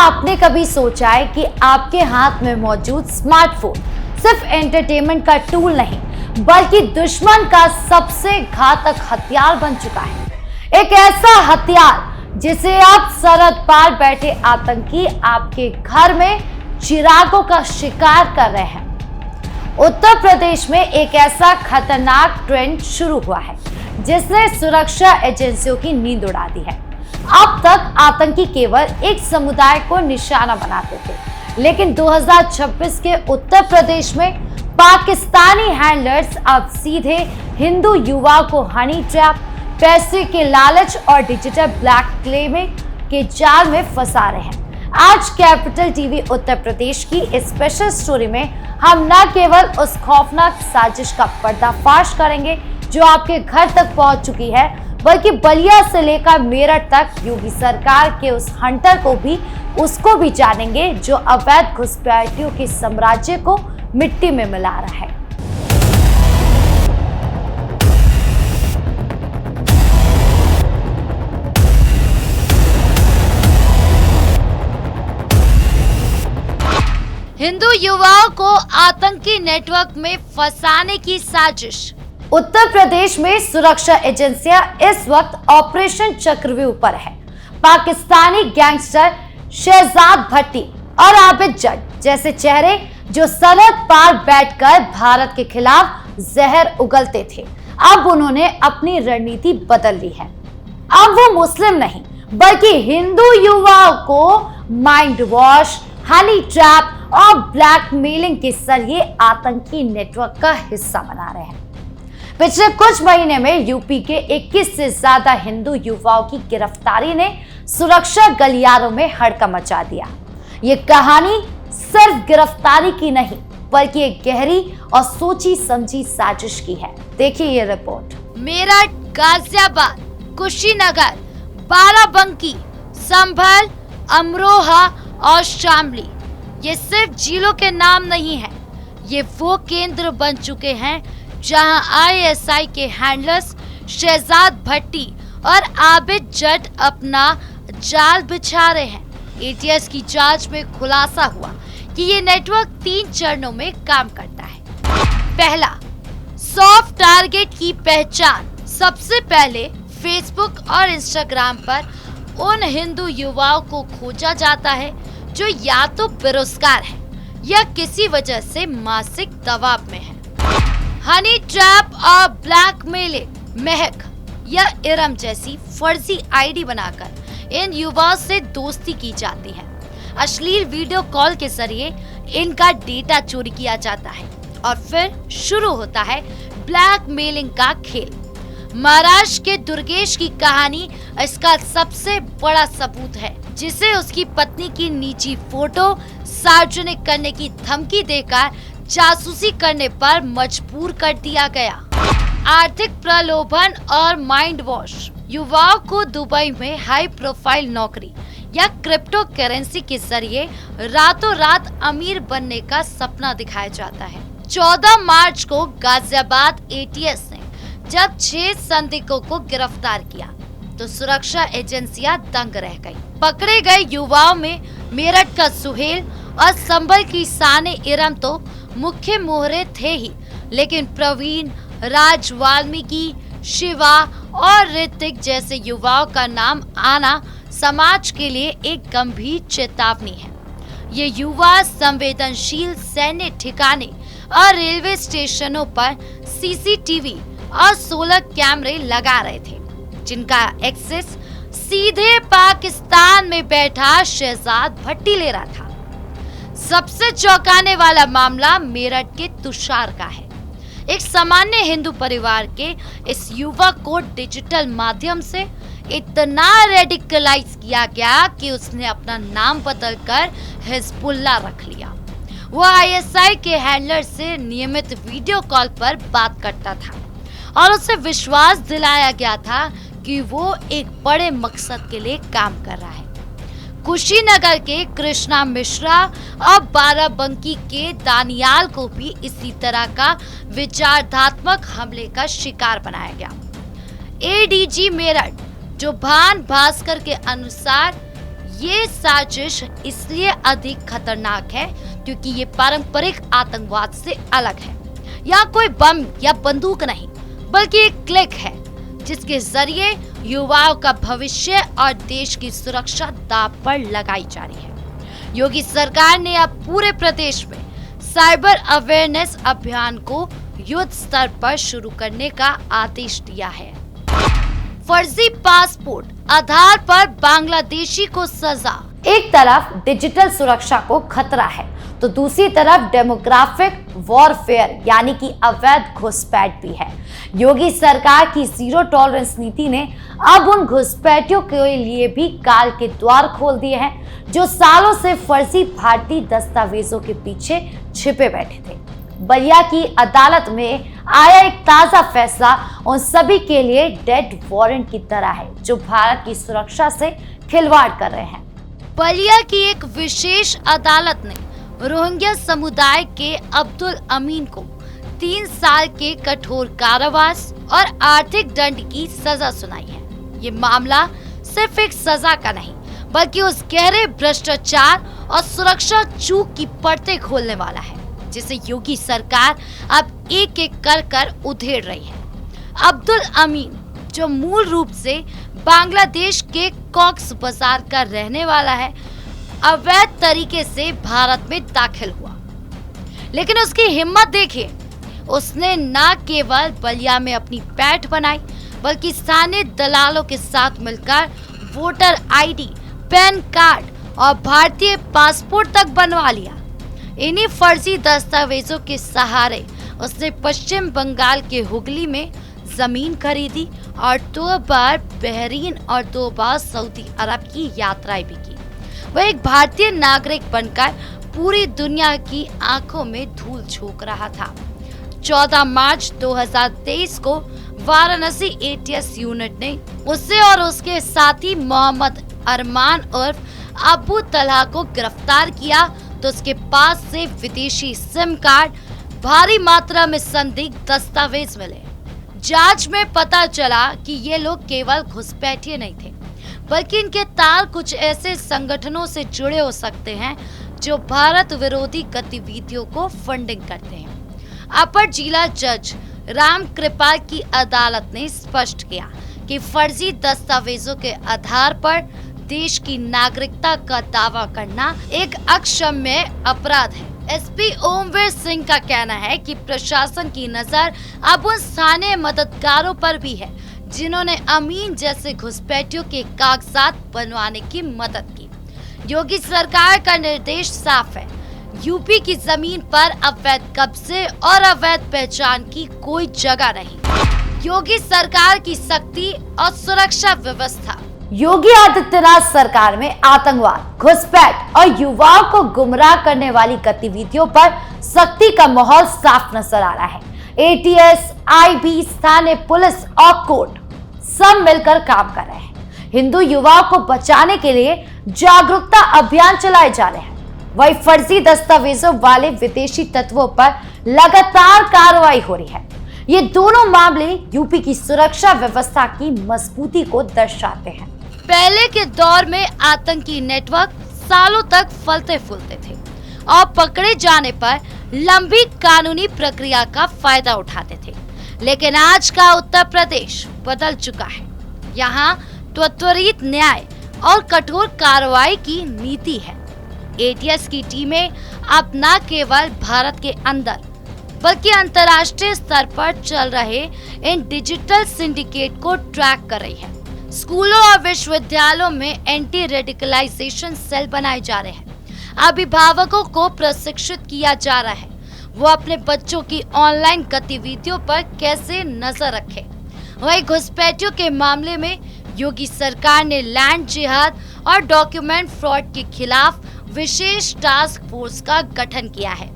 आपने कभी सोचा है कि आपके हाथ में मौजूद स्मार्टफोन सिर्फ एंटरटेनमेंट का टूल नहीं बल्कि दुश्मन का सबसे घातक हथियार बन चुका है। एक ऐसा हथियार जिसे आप सरहद पार बैठे आतंकी आपके घर में चिरागों का शिकार कर रहे हैं। उत्तर प्रदेश में एक ऐसा खतरनाक ट्रेंड शुरू हुआ है जिसने सुरक्षा एजेंसियों की नींद उड़ा दी है। अब तक आतंकी केवल एक समुदाय को निशाना बनाते थे, लेकिन 2026 के उत्तर प्रदेश में पाकिस्तानी हैंडलर्स अब सीधे हिंदू युवाओं को हनी ट्रैप, पैसे के लालच और डिजिटल ब्लैकमेलिंग के जाल में फंसा रहे हैं। आज कैपिटल टीवी उत्तर प्रदेश की इस स्पेशल स्टोरी में हम न केवल उस खौफनाक साजिश का पर्दाफाश करेंगे जो आपके घर तक पहुंच चुकी है, बल्कि बलिया से लेकर मेरठ तक योगी सरकार के उस हंटर उसको भी जानेंगे जो अवैध घुसपैठियों के साम्राज्य को मिट्टी में मिला रहा है। हिंदू युवाओं को आतंकी नेटवर्क में फंसाने की साजिश। उत्तर प्रदेश में सुरक्षा एजेंसियां इस वक्त ऑपरेशन चक्रव्यूह पर है। पाकिस्तानी गैंगस्टर शहजाद भट्टी और आबिद जट जैसे चेहरे जो सरहद पार बैठकर भारत के खिलाफ जहर उगलते थे, अब उन्होंने अपनी रणनीति बदल ली है। अब वो मुस्लिम नहीं बल्कि हिंदू युवाओं को माइंड वॉश, हनी ट्रैप और ब्लैकमेलिंग के जरिए आतंकी नेटवर्क का हिस्सा बना रहे हैं। पिछले कुछ महीने में यूपी के 21 से ज्यादा हिंदू युवाओं की गिरफ्तारी ने सुरक्षा गलियारों में हड़कंप मचा दिया। ये कहानी सिर्फ गिरफ्तारी की नहीं बल्कि एक गहरी और सोची समझी साजिश की है। देखिए ये रिपोर्ट। मेरठ, गाजियाबाद, कुशीनगर, बाराबंकी, संभल, अमरोहा और शामली ये सिर्फ जिलों के नाम नहीं हैं, ये वो केंद्र बन चुके हैं जहां आईएसआई के हैंडलर्स शहजाद भट्टी और आबिद जट अपना जाल बिछा रहे हैं। एटीएस की जांच में खुलासा हुआ कि ये नेटवर्क 3 चरणों में काम करता है। पहला, सॉफ्ट टारगेट की पहचान। सबसे पहले फेसबुक और इंस्टाग्राम पर उन हिंदू युवाओं को खोजा जाता है जो या तो बेरोजगार है या किसी वजह से मानसिक दबाव में है। हनी ट्रैप और ब्लैकमेलिंग, महक या इरम जैसी फर्जी आईडी बनाकर इन युवाओं से दोस्ती की जाती है। अश्लील वीडियो कॉल के जरिए इनका डेटा चोरी किया जाता है और फिर शुरू होता है ब्लैकमेलिंग का खेल। महाराष्ट्र के दुर्गेश की कहानी इसका सबसे बड़ा सबूत है, जिसे उसकी पत्नी की निजी फोटो सार्वजनिक करने की धमकी देकर जासूसी करने पर मजबूर कर दिया गया। आर्थिक प्रलोभन और माइंड वॉश। युवाओं को दुबई में हाई प्रोफाइल नौकरी या क्रिप्टो करेंसी के जरिए रातों रात अमीर बनने का सपना दिखाया जाता है। 14 मार्च को गाजियाबाद एटीएस ने जब 6 संदिग्धों को गिरफ्तार किया तो सुरक्षा एजेंसियां दंग रह गई। पकड़े गए युवाओं में मेरठ का सुहेल और संभल की साने इरम तो मुख्य मोहरे थे ही, लेकिन प्रवीण, राज, वाल्मीकि, शिवा और ऋतिक जैसे युवाओं का नाम आना समाज के लिए एक गंभीर चेतावनी है। ये युवा संवेदनशील सैन्य ठिकाने और रेलवे स्टेशनों पर सीसीटीवी और 16 कैमरे लगा रहे थे, जिनका एक्सेस सीधे पाकिस्तान में बैठा शहजाद भट्टी ले रहा था। सबसे चौंकाने वाला मामला मेरठ के तुषार का है। एक सामान्य हिंदू परिवार के इस युवक को डिजिटल माध्यम से इतना रेडिकलाइज किया गया कि उसने अपना नाम बदलकर हिजबुल्लाह रख लिया। वो आईएसआई के हैंडलर से नियमित वीडियो कॉल पर बात करता था और उसे विश्वास दिलाया गया था कि वो एक बड़े मकसद के लिए काम कर रहा है। कुशीनगर के कृष्णा मिश्रा और बाराबंकी के दानियाल को भी इसी तरह का विचारधात्मक हमले का शिकार बनाया गया। एडीजी मेरठ जो भान भास्कर के अनुसार ये साजिश इसलिए अधिक खतरनाक है क्योंकि ये पारंपरिक आतंकवाद से अलग है। यहाँ कोई बम या बंदूक नहीं, बल्कि एक क्लिक है जिसके जरिए युवाओं का भविष्य और देश की सुरक्षा दांव पर लगाई जा रही है। योगी सरकार ने अब पूरे प्रदेश में साइबर अवेयरनेस अभियान को युद्ध स्तर पर शुरू करने का आदेश दिया है। फर्जी पासपोर्ट आधार पर बांग्लादेशी को सजा। एक तरफ डिजिटल सुरक्षा को खतरा है तो दूसरी तरफ डेमोग्राफिक वॉरफेयर यानी कि अवैध घुसपैठ भी है। योगी सरकार की जीरो टॉलरेंस नीति ने अब उन घुसपैठियों के लिए भी काल के द्वार खोल दिए हैं जो सालों से फर्जी भारतीय दस्तावेजों के पीछे छिपे बैठे थे। बलिया की अदालत में आया एक ताजा फैसला उन सभी के लिए डेड वारंट की तरह है जो भारत की सुरक्षा से खिलवाड़ कर रहे हैं। बलिया की एक विशेष अदालत ने रोहिंग्या समुदाय के अब्दुल अमीन को 3 साल के कठोर कारावास और आर्थिक दंड की सजा सुनाई है। ये मामला सिर्फ एक सजा का नहीं बल्कि उस गहरे भ्रष्टाचार और सुरक्षा चूक की परतें खोलने वाला है जिसे योगी सरकार अब एक एक कर उधेड़ रही है। अब्दुल अमीन जो मूल रूप से बांग्लादेश के कॉक्स बाजार का रहने वाला है, अवैध तरीके से भारत में दाखिल हुआ, लेकिन उसकी हिम्मत देखिए। उसने न केवल बलिया में अपनी पैठ बनाई बल्कि स्थानीय दलालों के साथ मिलकर वोटर आईडी, पैन कार्ड और भारतीय पासपोर्ट तक बनवा लिया। इन्हीं फर्जी दस्तावेजों के सहारे उसने पश्चिम बंगाल के हुगली में जमीन खरीदी और 2 बार बहरीन और 2 बार सऊदी अरब की यात्राएं भी की। वह एक भारतीय नागरिक बनकर पूरी दुनिया की आंखों में धूल झोंक रहा था। 14 मार्च 2023 को वाराणसी एटीएस यूनिट ने उसे और उसके साथी मोहम्मद अरमान उर्फ अबू तलहा को गिरफ्तार किया तो उसके पास से विदेशी सिम कार्ड, भारी मात्रा में संदिग्ध दस्तावेज मिले। जांच में पता चला कि ये लोग केवल घुसपैठिए नहीं थे बल्कि इनके तार कुछ ऐसे संगठनों से जुड़े हो सकते हैं जो भारत विरोधी गतिविधियों को फंडिंग करते हैं। अपर जिला जज राम कृपाल की अदालत ने स्पष्ट किया कि फर्जी दस्तावेजों के आधार पर देश की नागरिकता का दावा करना एक अक्षम्य अपराध है। एसपी ओमवीर सिंह का कहना है कि प्रशासन की नजर अब उन स्थानीय मददगारों पर भी है जिन्होंने अमीन जैसे घुसपैठियों के कागजात बनवाने की मदद की। योगी सरकार का निर्देश साफ है, यूपी की जमीन पर अवैध कब्जे और अवैध पहचान की कोई जगह नहीं। योगी सरकार की सख्ती और सुरक्षा व्यवस्था। योगी आदित्यनाथ सरकार में आतंकवाद, घुसपैठ और युवाओं को गुमराह करने वाली गतिविधियों पर सख्ती का माहौल साफ नजर आ रहा है। एटीएस, आईबी, स्थानीय पुलिस और कोर्ट सब मिलकर काम कर रहे हैं। हिंदू युवाओं को बचाने के लिए जागरूकता अभियान चलाए जा रहे हैं। वही फर्जी दस्तावेजों वाले विदेशी तत्वों पर लगातार कार्रवाई हो रही है। ये दोनों मामले यूपी की सुरक्षा व्यवस्था की मजबूती को दर्शाते हैं। पहले के दौर में आतंकी नेटवर्क सालों तक फलते फूलते थे और पकड़े जाने पर लंबी कानूनी प्रक्रिया का फायदा उठाते थे, लेकिन आज का उत्तर प्रदेश बदल चुका है। यहाँ त्वरित न्याय और कठोर कार्रवाई की नीति है। एटीएस की टीमें अब न केवल भारत के अंदर बल्कि अंतर्राष्ट्रीय स्तर पर चल रहे इन डिजिटल सिंडिकेट को ट्रैक कर रही है। स्कूलों और विश्वविद्यालयों में एंटी रेडिकलाइजेशन सेल बनाए जा रहे हैं। अभिभावकों को प्रशिक्षित किया जा रहा है वो अपने बच्चों की ऑनलाइन गतिविधियों पर कैसे नजर रखें। वहीं घुसपैठियों के मामले में योगी सरकार ने लैंड जिहाद और डॉक्यूमेंट फ्रॉड के खिलाफ विशेष टास्क फोर्स का गठन किया है।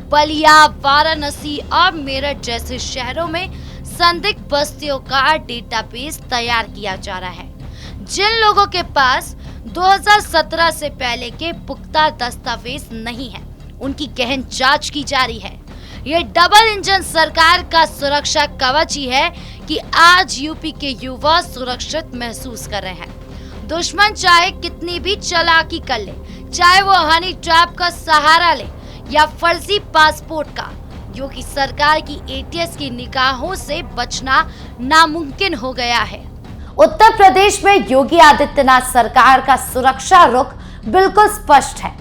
बलिया, वाराणसी और मेरठ जैसे शहरों में संदिग्ध बस्तियों का डेटाबेस तैयार किया जा रहा है। जिन लोगों के पास 2017 से पहले के पुख्ता दस्तावेज नहीं है, उनकी गहन जांच की जा रही है। ये डबल इंजन सरकार का सुरक्षा कवच ही है कि आज यूपी के युवा सुरक्षित महसूस कर रहे हैं। दुश्मन चाहे कितनी भी चालाकी कर ले, चाहे वो हनी ट्रैप का सहारा ले या फर्जी पासपोर्ट का, योगी सरकार की एटीएस की निगाहों से बचना नामुमकिन हो गया है। उत्तर प्रदेश में योगी आदित्यनाथ सरकार का सुरक्षा रुख बिल्कुल स्पष्ट है।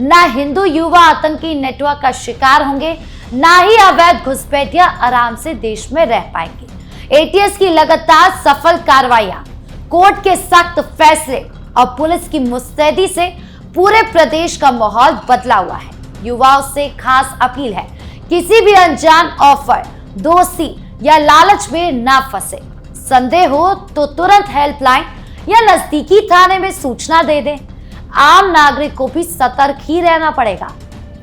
ना हिंदू युवा आतंकी नेटवर्क का शिकार होंगे, ना ही अवैध घुसपैठिया आराम से देश में रह पाएंगे। एटीएस की लगातार सफल कार्रवाइयां, कोर्ट के सख्त फैसले और पुलिस की मुस्तैदी से पूरे प्रदेश का माहौल बदला हुआ है। युवाओं से खास अपील है, किसी भी अनजान ऑफर, दोस्ती या लालच में ना फंसे। संदेह हो तो तुरंत हेल्पलाइन या नजदीकी थाने में सूचना दे दें। आम नागरिक को भी सतर्क ही रहना पड़ेगा।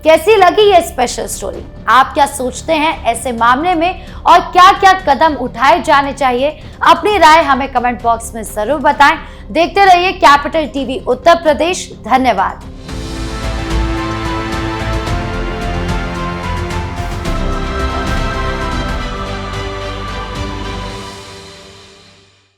कैसी लगी ये स्पेशल स्टोरी? आप क्या सोचते हैं ऐसे मामले में और क्या क्या कदम उठाए जाने चाहिए? अपनी राय हमें कमेंट बॉक्स में जरूर बताएं। देखते रहिए कैपिटल टीवी उत्तर प्रदेश। धन्यवाद।